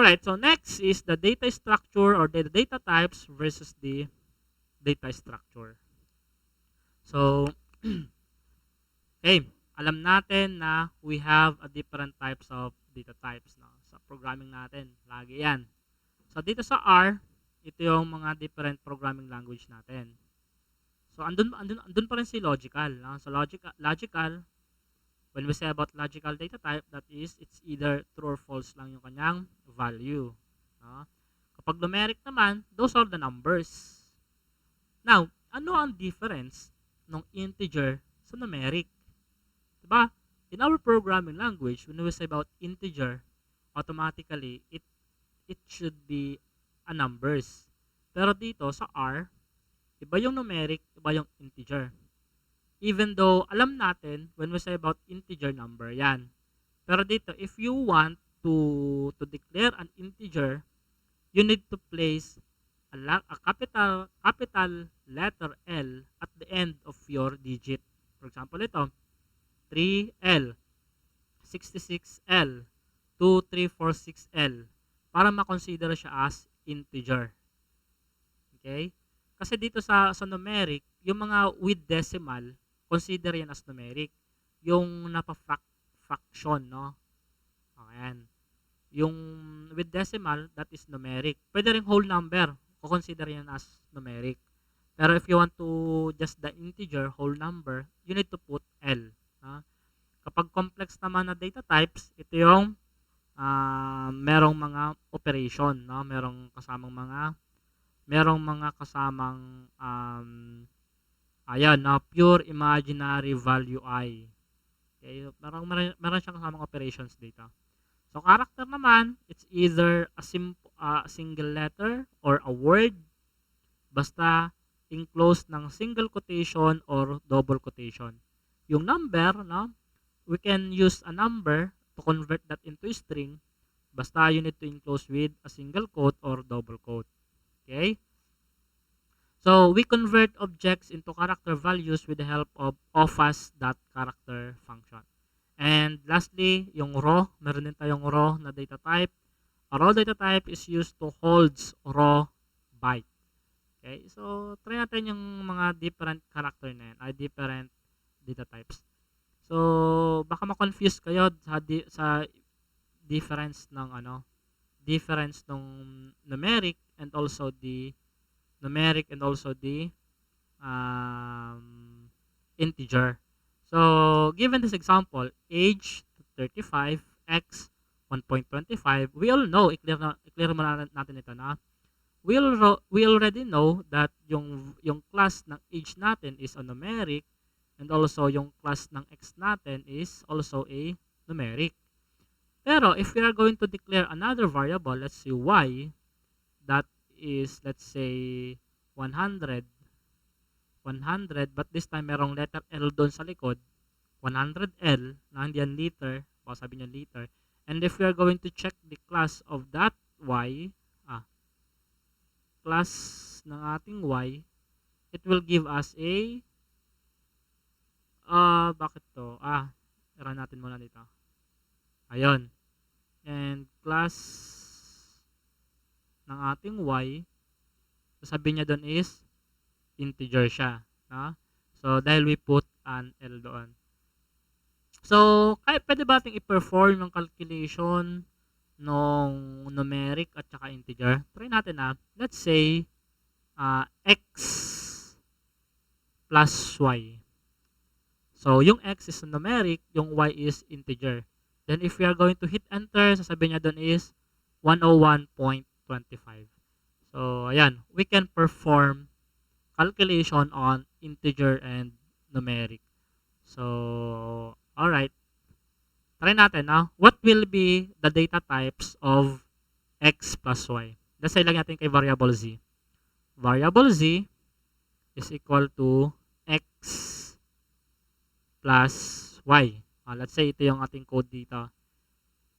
Alright, so next is the data structure or the data types versus the data structure. So, okay, alam natin na we have a different types of data types. No? Sa programming natin, lagi yan. So, dito sa R, ito yung mga different programming language natin. So, andun pa rin si logical. No? So, logical, when we say about logical data type, that is, it's either true or false lang yung kanyang value. No? Kapag numeric naman, those are the numbers. Now, ano ang difference ng integer sa numeric? Diba? In our programming language, when we say about integer, automatically, it should be a numbers. Pero dito, sa R, iba yung numeric, iba yung integer. Even though, alam natin, when we say about integer number, yan. Pero dito, if you want to declare an integer, you need to place a capital letter L at the end of your digit. For example, ito, 3L, 66L, 2346L para ma-consider siya as integer. Okay? Kasi dito sa numeric, yung mga with decimal, consider yan as numeric. Yung napa-fraction, no? Ayan. Yung with decimal, that is numeric. Pwede rin whole number, consider yan as numeric. Pero if you want to just the integer, whole number, you need to put L. Kapag complex naman na data types, ito yung merong mga operation, no? Merong mga kasamang ayan, na pure imaginary value I. Okay, meron siyang kasamang operations dito. So character naman, it's either a single letter or a word, basta enclosed ng single quotation or double quotation. Yung number, no? We can use a number to convert that into a string, basta you need to enclose with a single quote or double quote. Okay? So, we convert objects into character values with the help of offas.character function. And lastly, yung raw, meron din tayong raw na data type. A raw data type is used to holds raw byte. Okay? So, try natin yung mga different character na yan, ay different data types. So, baka ma-confuse kayo sa difference ng numeric and also the integer. So, given this example, age 35, x 1.25, we all know, i-clear muna natin ito na, we already know that yung class ng age natin is a numeric, and also yung class ng x natin is also a numeric. Pero if we are going to declare another variable, let's say y, that is, let's say 100, but this time merong letter L doon sa likod, 100L, na hindi yan liter, baka sabi niya liter. And if we are going to check the class of that y, class ng ating y, it will give us a bakit to? Tira natin muna dito. Ayun. And class ng ating y, sasabihin niya doon is integer siya. So, dahil we put an L doon. So, pwede ba ating i-perform yung calculation ng numeric at saka integer? Try natin let's say, x plus y. So, yung x is numeric, yung y is integer. Then, if we are going to hit enter, sasabihin niya doon is 101.25. So, ayan. We can perform calculation on integer and numeric. So, alright. Try natin what will be the data types of x plus y? Let's say lang natin kay variable z. Variable z is equal to x plus y. Let's say ito yung ating code dito.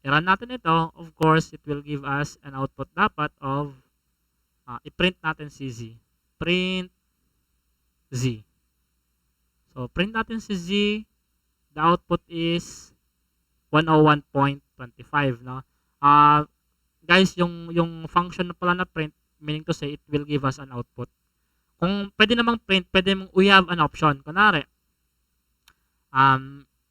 I-run natin ito. Of course, it will give us an output dapat of i-print natin si z. Print z. So, print natin si z. The output is 101.25. No? guys, yung function na pala na print, meaning to say, it will give us an output. Kung pwede namang print, we have an option. Kunwari,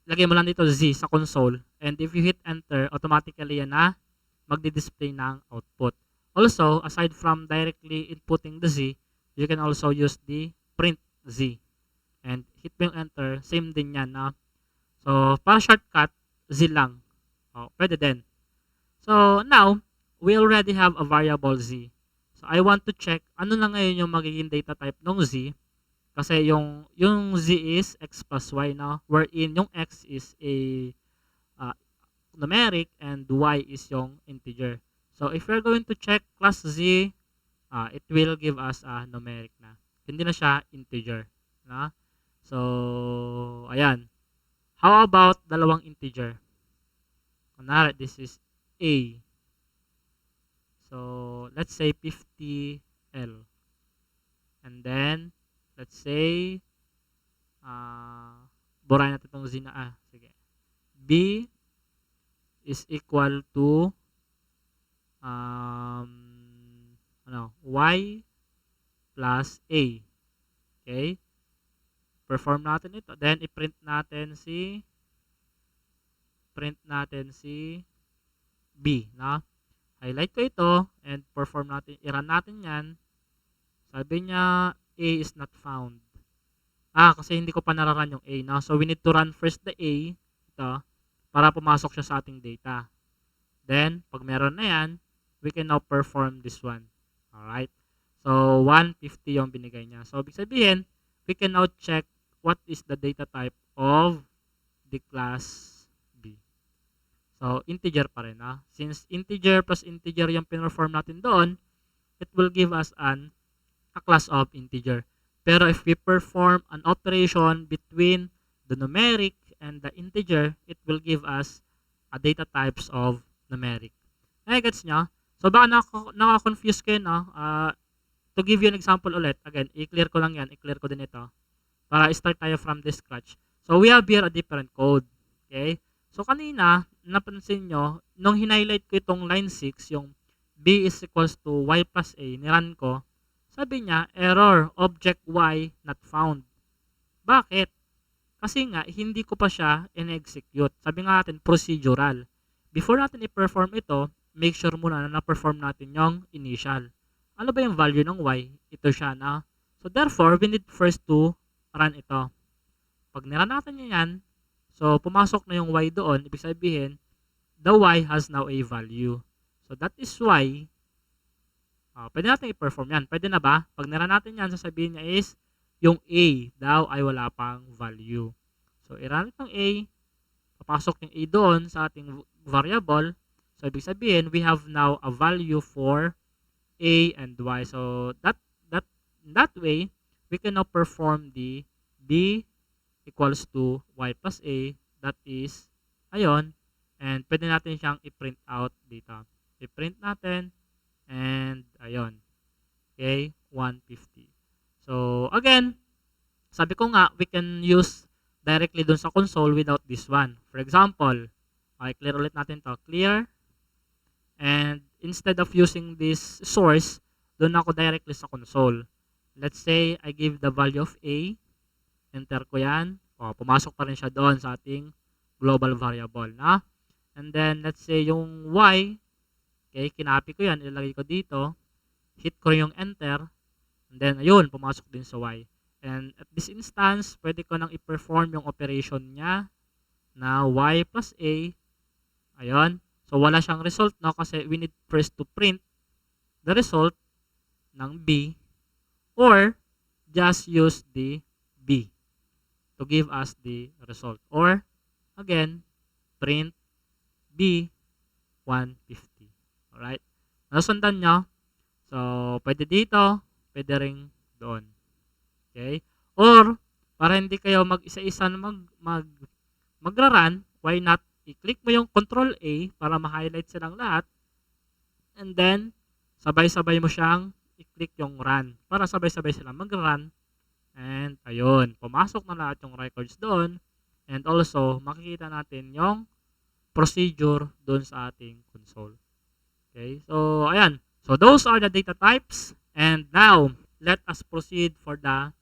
lagay mo lang dito Z sa console, and if you hit enter, automatically yan na magdi-display ng output. Also, aside from directly inputting the Z, you can also use the print Z. And hit mo yung enter, same din yan na. So, para shortcut, Z lang. Pwede din. So, now, we already have a variable Z. So, I want to check ano na ngayon yung magiging data type ng Z. Kasi yung Z is x plus y na, wherein yung x is a numeric and y is yung integer. So, if we're going to check class Z, it will give us a numeric na. Hindi na siya integer. Na? So, ayan. How about dalawang integer? Kunwari, this is A. So, let's say 50L. And then, let's say, burahin natin itong Z na Sige. B is equal to y plus A. Okay? Perform natin ito. Then, i-print natin si B. Na? Highlight ko ito and perform natin, i-run natin yan. Sabi niya, A is not found. Kasi hindi ko pa nararan yung A. No? So, we need to run first the A, ito, para pumasok siya sa ating data. Then, pag meron na yan, we can now perform this one. Alright? So, 150 yung binigay niya. So, ibig sabihin, we can now check what is the data type of the class B. So, integer pa rin. Since integer plus integer yung pinperform natin doon, it will give us a class of integer. Pero if we perform an operation between the numeric and the integer, it will give us a data types of numeric. Gets nyo? So, baka naka-confuse kayo, no? To give you an example ulit, again, i-clear ko lang yan, i-clear ko din ito, para start tayo from the scratch. So, we have here a different code. Okay? So, kanina, napansin nyo, nung highlight ko itong line 6, yung B is equals to y plus A, niran ko, sabi niya, error, object y not found. Bakit? Kasi nga, hindi ko pa siya in-execute. Sabi nga natin, procedural. Before natin i-perform ito, make sure muna na na-perform natin yung initial. Ano ba yung value ng y? Ito siya na. So, therefore, we need first to run ito. Pag niran natin yan, so, pumasok na yung y doon, ibig sabihin, the y has now a value. So, that is why, pwede natin i-perform yan. Pwede na ba? Pag niran natin yan, sasabihin niya is, yung A daw ay wala pang value. So, i-run itong A, papasok yung A doon sa ating variable. So, ibig sabihin, we have now a value for A and Y. So, that way, we can now perform the B equals to Y plus A. That is, ayun. And pwede natin siyang i-print out dito. I-print natin. And, ayun. Okay, 150. So, again, sabi ko nga, we can use directly dun sa console without this one. For example, clear ulit natin to. Clear. And instead of using this source, dun ako directly sa console. Let's say, I give the value of A. Enter ko yan. Pumasok pa rin siya doon sa ating global variable. Na? And then, let's say, yung Y, okay, kinopy ko yan, ilalagay ko dito, hit ko yung enter, and then, ayun, pumasok din sa Y. And at this instance, pwede ko nang i-perform yung operation niya na Y plus A, ayun. So, wala siyang result, no? Kasi we need first to print the result ng B, or just use the B to give us the result. Or, again, print B 150. Alright? Nasundan nyo? So, pwede dito, pwede ring doon. Okay? Or, para hindi kayo mag-isa-isa na magra-run, why not i-click mo yung Control A para ma-highlight silang lahat, and then, sabay-sabay mo siyang i-click yung run para sabay-sabay silang mag-run, and ayun, pumasok na lahat yung records doon, and also, makikita natin yung procedure doon sa ating console. Okay, so ayan. So those are the data types, and now let us proceed for the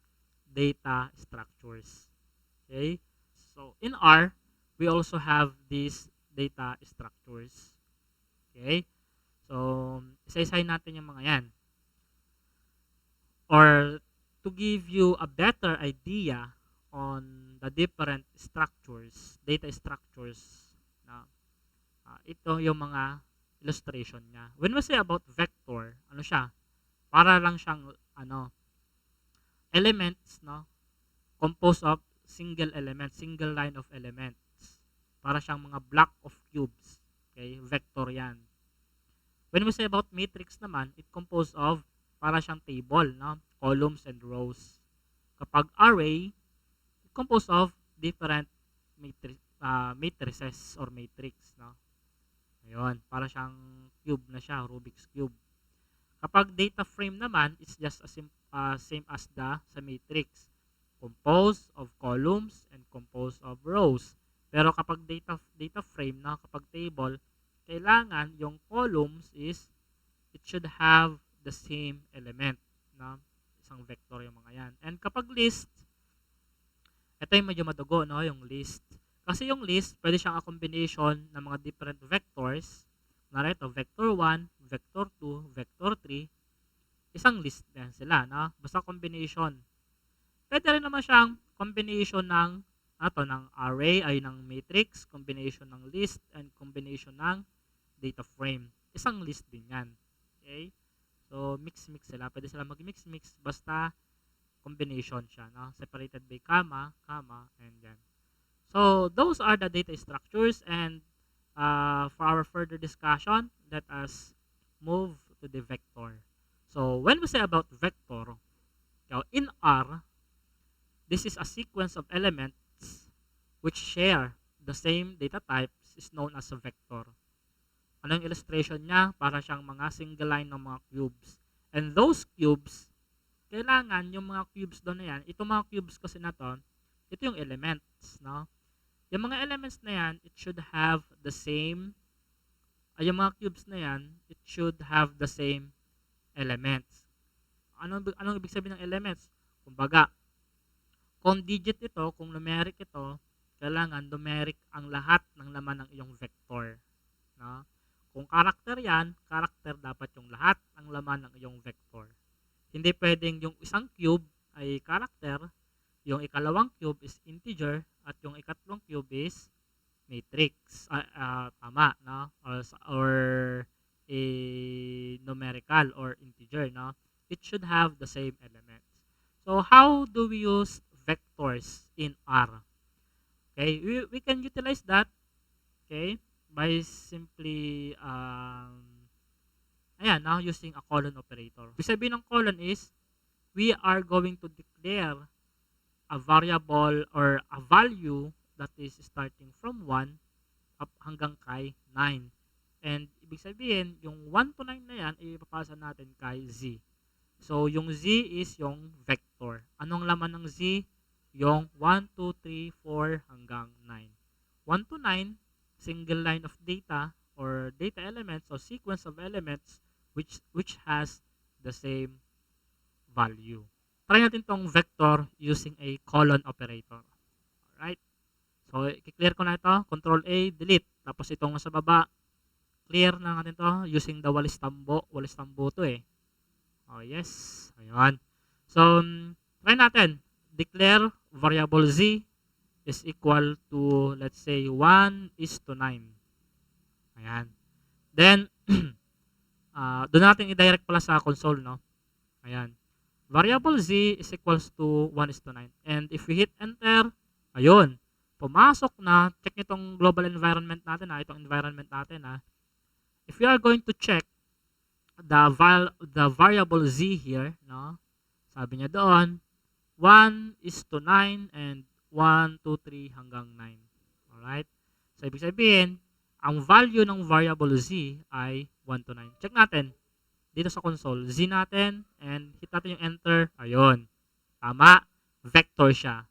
data structures. Okay, so in R, we also have these data structures. Okay, so isa-isahin natin yung mga yan. Or to give you a better idea on the different structures, data structures, na ito yung mga illustration niya. When we say about vector, ano siya? Para lang siyang elements, no? Composed of single element, single line of elements. Para siyang mga block of cubes. Okay, vector 'yan. When we say about matrix naman, it composed of para siyang table, no? Columns and rows. Kapag array, it composed of different matrices or matrix, no? Ayun, para siyang cube na siya, Rubik's cube. Kapag data frame naman, it's just same as sa matrix. Composed of columns and composed of rows. Pero kapag data frame na, kapag table, kailangan yung columns it should have the same element, no? Isang vector yung mga yan. And kapag list, ito yung medyo madugo, no? Yung list. Kasi yung list, pwede siyang a combination ng mga different vectors. Narito, vector 1, vector 2, vector 3. Isang list yan sila, no? Basta combination. Pwede rin naman siyang combination ng array ay ng matrix, combination ng list, and combination ng data frame. Isang list din yan. Okay? So, mix-mix sila. Pwede sila mag-mix-mix basta combination siya, no? Separated by comma, comma, and yan. So, those are the data structures, and for our further discussion, let us move to the vector. So, when we say about vector, in R, this is a sequence of elements which share the same data types is known as a vector. Ano yung illustration niya? Para siyang mga single line ng mga cubes. And those cubes, kailangan yung mga cubes doon na yan, itong mga cubes kasi na to, ito yung elements, no? Yung mga elements na yan, it should have the same, yung mga cubes na yan, it should have the same elements. Anong ibig sabihin ng elements? Kumbaga, kung digit ito, kung numeric ito, kailangan numeric ang lahat ng laman ng iyong vector. No? Kung character yan, character dapat yung lahat ng laman ng iyong vector. Hindi pwedeng yung isang cube ay character, yung ikalawang cube is integer, at yung ikatlong cube is matrix. Tama, no? Or a numerical or integer, no? It should have the same elements. So, how do we use vectors in R? Okay, we can utilize that, okay, by simply now using a colon operator. Ibig sabihin ng colon is we are going to declare a variable or a value that is starting from 1 up hanggang kay 9. And ibig sabihin, yung 1 to 9 na yan, ipapasa natin kay z. So, yung z is yung vector. Anong laman ng z? Yung 1, 2, 3, 4 hanggang 9. 1 to 9, single line of data or data elements or sequence of elements which has the same value. Try natin tong vector using a colon operator. Alright? So, i-clear ko na ito. Control A, delete. Tapos itong sa baba, clear na natin to using the walis tambo. Walis tambo to eh. Oh, yes. Ayun. So, try natin. Declare variable z is equal to, let's say, 1:9. Ayan. Then, doon natin i-direct pala sa console, no? Ayan. Variable z is equals to 1:9. And if we hit enter, ayun, pumasok na. Check nitong global environment natin, itong environment natin. If we are going to check the variable z here, no? Sabi niya doon, 1:9 and 1, 2, 3 hanggang 9. Alright? So, ibig sabihin, ang value ng variable z ay 1 to 9. Check natin. Dito sa console, z natin, and hit natin yung enter. Ayun. Tama. Vector siya.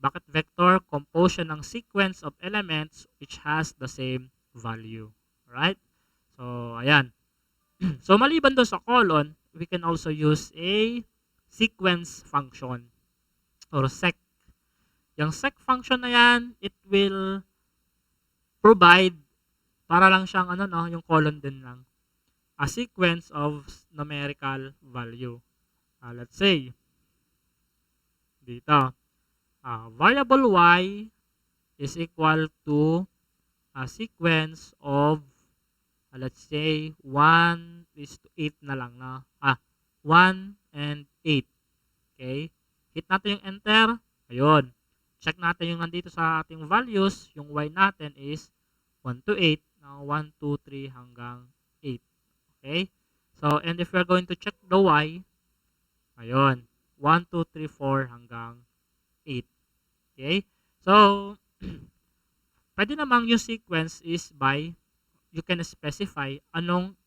Bakit vector? Compose siya ng sequence of elements which has the same value. Alright? So, ayan. So, maliban doon sa colon, we can also use a sequence function or sec. Yung sec function na yan, it will provide, para lang siyang ano, no, yung colon din lang, a sequence of numerical value. Let's say, dito, variable y is equal to a sequence of, let's say, 1 is to 8 na lang, no? 1 and 8. Okay? Hit natin yung enter. Ayun. Check natin yung nandito sa ating values. Yung y natin is 1 to 8. Now, 1, 2, 3 hanggang 8. Okay? So, and if we're going to check the y, ayun. 1, 2, 3, 4 hanggang 8. Okay? So, pwede namang yung sequence is by, you can specify ano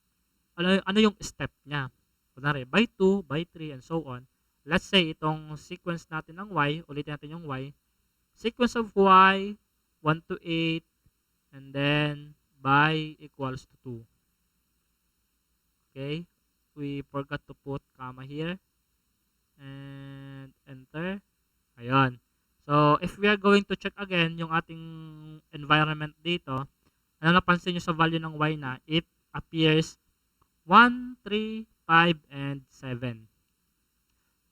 yung step niya. Kunwari, by 2, by 3, and so on. Let's say, itong sequence natin ng y, ulitin natin yung y. Sequence of y, 1 to 8, and then by equals to 2. Okay? We forgot to put comma here. And enter. Ayun. So, if we are going to check again yung ating environment dito, ano napansin nyo sa value ng y na, it appears 1, 3, 5, and 7.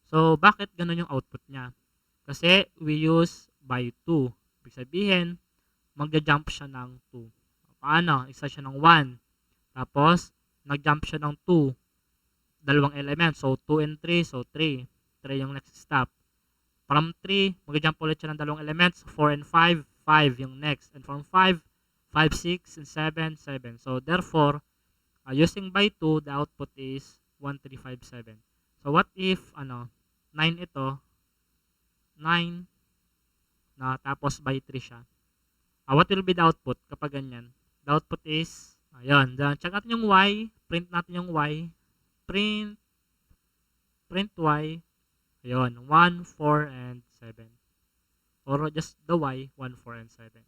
So, bakit ganun yung output niya? Kasi we use by 2. Ibig sabihin, magja-jump siya ng 2. Paano? Isa siya ng 1. Tapos, nag-jump siya ng 2. Dalawang elements. So, 2 and 3. So, 3. 3 yung next stop. From 3, mag-jump ulit siya ng dalawang elements. 4 and 5. 5 yung next. And from 5, 5, 6, and 7, 7. So, therefore, using by 2, the output is 1, 3, 5, 7. So, what if, 9 ito, 9, na tapos by 3 siya. What will be the output kapag ganyan? The output is, ayun, check natin yung y, print natin yung y, print y, ayun, 1, 4, and 7. Or just the y, 1, 4, and 7.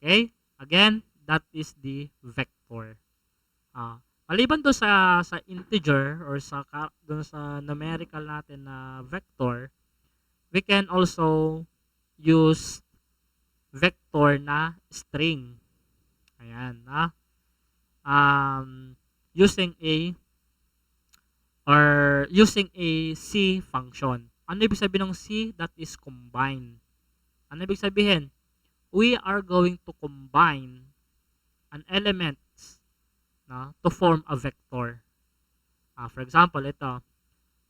Okay? Again, that is the vector. Maliban doon sa integer or doon sa numerical natin na vector, we can also use vector na string. Ayan, using a C function. Ano ibig sabihin ng C? That is combine. Ano ibig sabihin? We are going to combine an element to form a vector. For example, ito.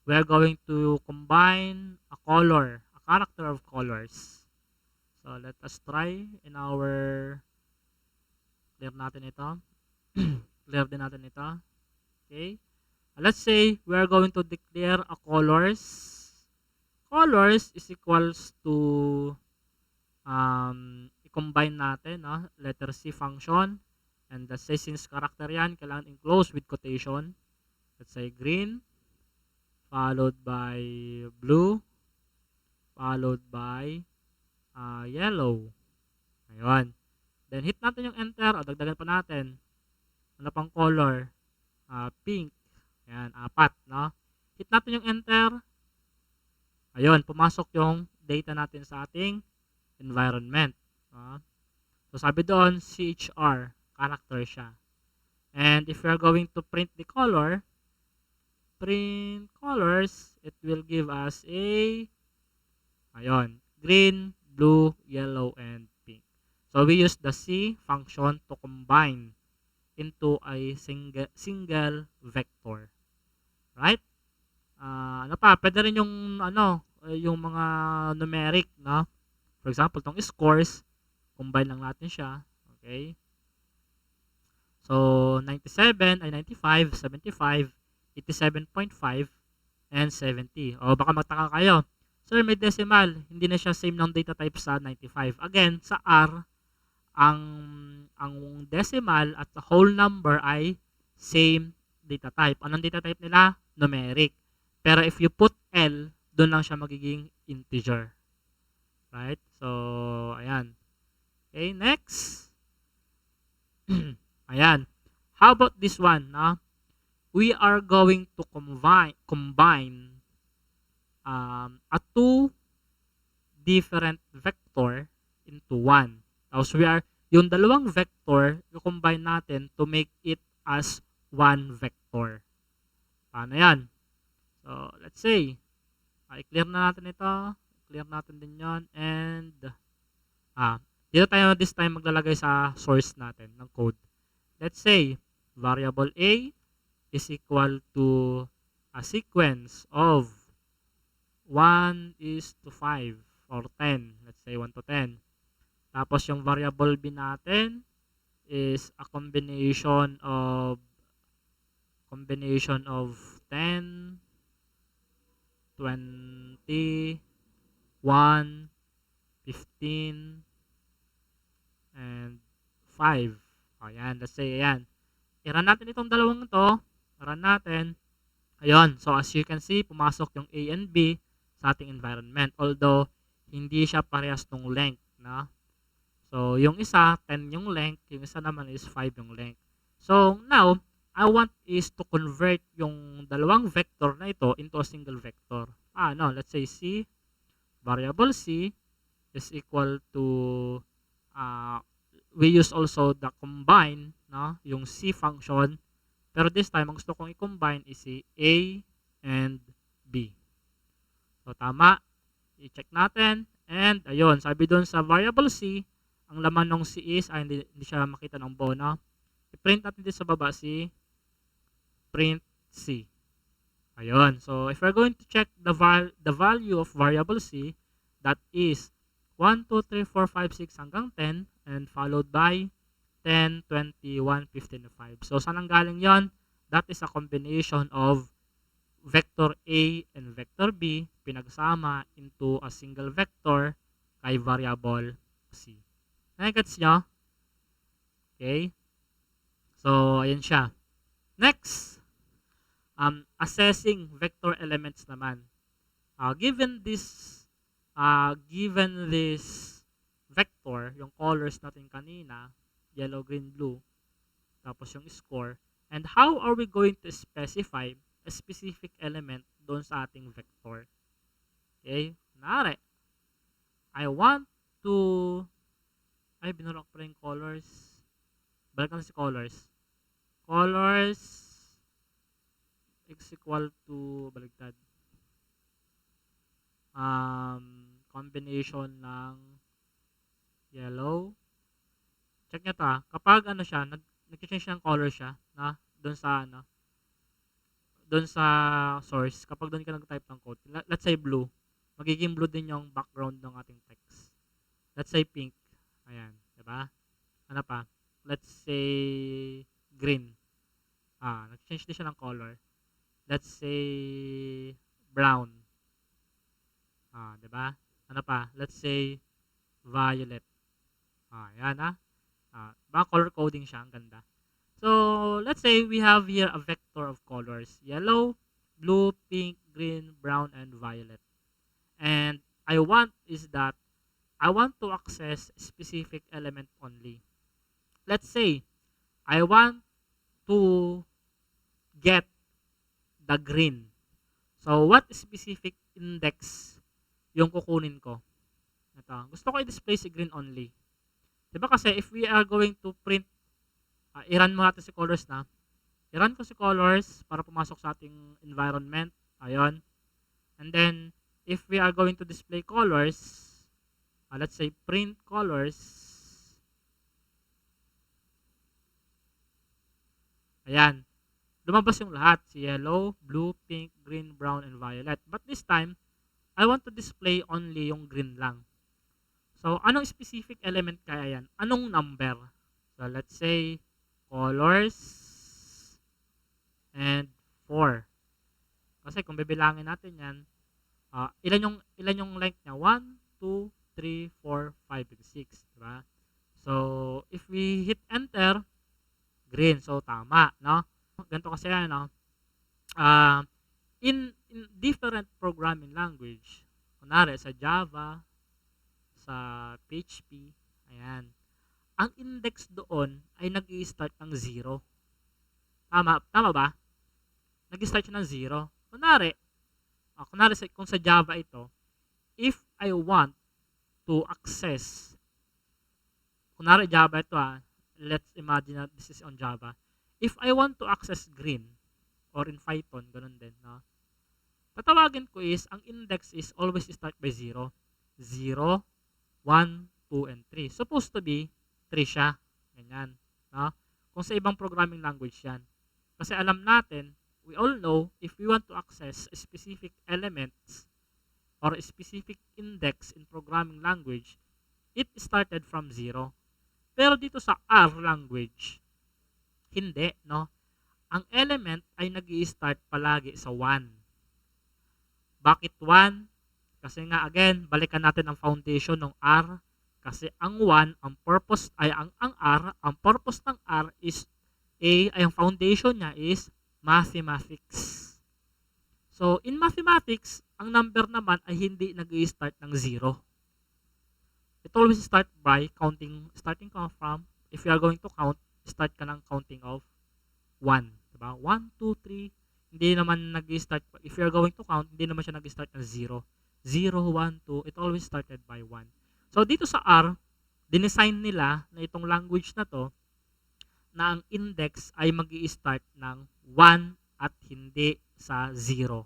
We are going to combine a color, a character of colors. So, let us try in our, clear natin ito. Clear din natin ito. Okay. Let's say we are going to declare a colors. Colors is equals to, i-combine natin, letter C function. And let's say since character yan, kailangan enclose with quotation. Let's say green, followed by blue, followed by yellow. Ayun. Then hit natin yung enter, o dagdagan pa natin. Ano pang color? Pink. Ayan, 4, no? Hit natin yung enter. Ayun, pumasok yung data natin sa ating environment. So sabi doon, CHR, character siya. And if we are going to print the color, print colors, it will give us ayun, green, blue, yellow, and pink. So we use the C function to combine into a single vector. Right? Pwede rin yung yung mga numeric, no? For example, tong scores, combine lang natin siya. Okay? So 95, 75, 87.5, and 70. O baka magtaka kayo, sir, may decimal, hindi na siya same ng data type sa 95. Again, sa R, ang decimal at the whole number ay same data type. Anong data type nila? Numeric. Pero if you put L, doon lang siya magiging integer. Right? So, ayan. Okay, next. Ayan. How about this one? we are going to combine a two different vector into one. Tapos yung dalawang vector, i-combine natin to make it as one vector. Paano yan? So, let's say, i-clear na natin ito. Clear natin din yon. And, dito tayo this time maglalagay sa source natin ng code. Let's say, variable A is equal to a sequence of 1 is to 5 or 10. Let's say 1 to 10. Tapos yung variable B natin is a combination of 10, 20, 1, 15, and 5. Ayan, let's say, ayan. I-run natin itong dalawang ito. Run natin. Ayun, so as you can see, pumasok yung A and B sa ating environment. Although, hindi siya parehas ng length. Na? So, yung isa, 10 yung length. Yung isa naman is 5 yung length. So, now, I want is to convert yung dalawang vector na ito into a single vector. Let's say C, variable C is equal to, we use also the combine, no? Yung C function. Pero this time, ang gusto kong i-combine is si A and B. So, tama. I-check natin. And, ayun, sabi doon sa variable C, ang laman ng C is, hindi siya makita ng buo, no? I-print natin dito sa baba si print C. Ayun. So, if we're going to check the value of variable C, that is 1, 2, 3, 4, 5, 6 hanggang 10, and followed by 10, 20, 1, 15, 5. So, saan ang galing yon? That is a combination of vector A and vector B pinagsama into a single vector kay variable C. Nagets nyo? Okay? So, ayan siya. Next, assessing vector elements naman. Given this vector, yung colors natin kanina, yellow, green, blue, tapos yung score, and how are we going to specify a specific element doon sa ating vector? Okay? Kunwari, I want to, binurok pa rin colors. Balik na si colors. Colors is equal to, baligtad, combination ng yellow. Check nyo to kapag siya, nag-change ng color siya, na, doon sa source, kapag doon ka nag-type ng code, let's say blue, magiging blue din yung background ng ating text. Let's say pink, ayan, diba? Ano pa? Let's say green. Nag-change din siya ng color. Let's say brown. Diba? Ano pa? Let's say violet. Ayan baka color coding siya, ang ganda. So, let's say we have here a vector of colors. Yellow, blue, pink, green, brown, and violet. And I want to access specific element only. Let's say, I want to get the green. So, what specific index yung kukunin ko? Ito. Gusto ko i-display si green only. Diba kasi if we are going to print, i-run mo natin si colors na. I-run ko si colors para pumasok sa ating environment. Ayun. And then, if we are going to display colors, let's say print colors. Ayan. Lumabas yung lahat. Si yellow, blue, pink, green, brown, and violet. But this time, I want to display only yung green lang. So, anong specific element kaya yan? Anong number? So, let's say, colors and 4. Kasi kung bibilangin natin yan, ilan yung length niya? 1, 2, 3, 4, 5, 6. Diba? So, if we hit enter, green. So, tama. No? Ganito kasi yan. No? In different programming language, kunwari sa Java, sa PHP, ayan, ang index doon ay nag-i-start ng 0. Tama ba? nag-start siya ng 0. Kunwari kung sa Java ito, if I want to access, kunwari Java ito let's imagine that this is on Java. If I want to access green, or in Python, ganun din, no? Tatawagin ko is, ang index is always start by 0. 0, 1, 2, and 3. Supposed to be 3 siya. Ganyan. No? Kung sa ibang programming language yan. Kasi alam natin, we all know, if we want to access specific elements or a specific index in programming language, it started from 0. Pero dito sa R language, hindi, no? Ang element ay nag-i-start palagi sa 1. Bakit 1? Kasi nga again, balikan natin ang foundation ng R. Kasi ang 1, ang purpose ay ang R, ang purpose ng R is ang foundation niya is mathematics. So in mathematics, ang number naman ay hindi nag-i-start ng 0. It always start by counting, starting from, if you are going to count, start ka ng counting of 1. Diba? 1, 2, 3. Hindi naman nag-start, if you're going to count, hindi naman siya nag-start ng 0. 0, 1, 2, it always started by 1. So, dito sa R, dinesign nila na itong language na to, na ang index ay mag-i-start ng 1 at hindi sa 0.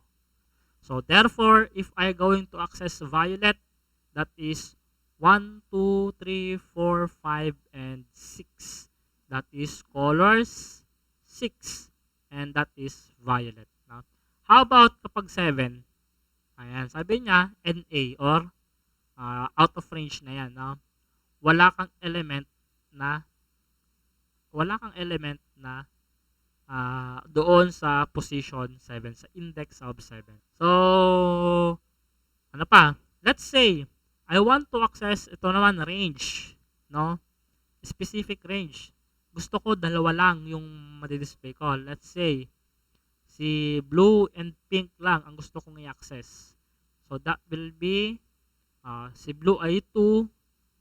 So, therefore, if I going to access violet, that is 1, 2, 3, 4, 5, and 6. That is colors 6. And that is violet. No? How about kapag 7? Ayan, sabi niya, NA or out of range na yan. No? Wala kang element na doon sa position 7, sa index of 7. So, ano pa? Let's say, I want to access, ito naman, range. No? Specific range. Gusto ko dalawa lang yung madi-display ko. Let's say, si blue and pink lang ang gusto kong i-access. So, that will be, si blue ay 2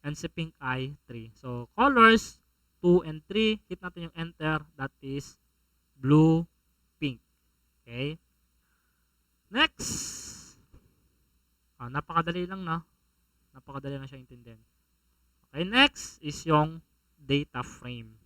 and si pink ay 3. So, colors, 2 and 3. Hit natin yung enter. That is blue, pink. Okay? Next. Napakadali lang, no? Napakadali lang siya intindihin. Okay, next is yung data frame.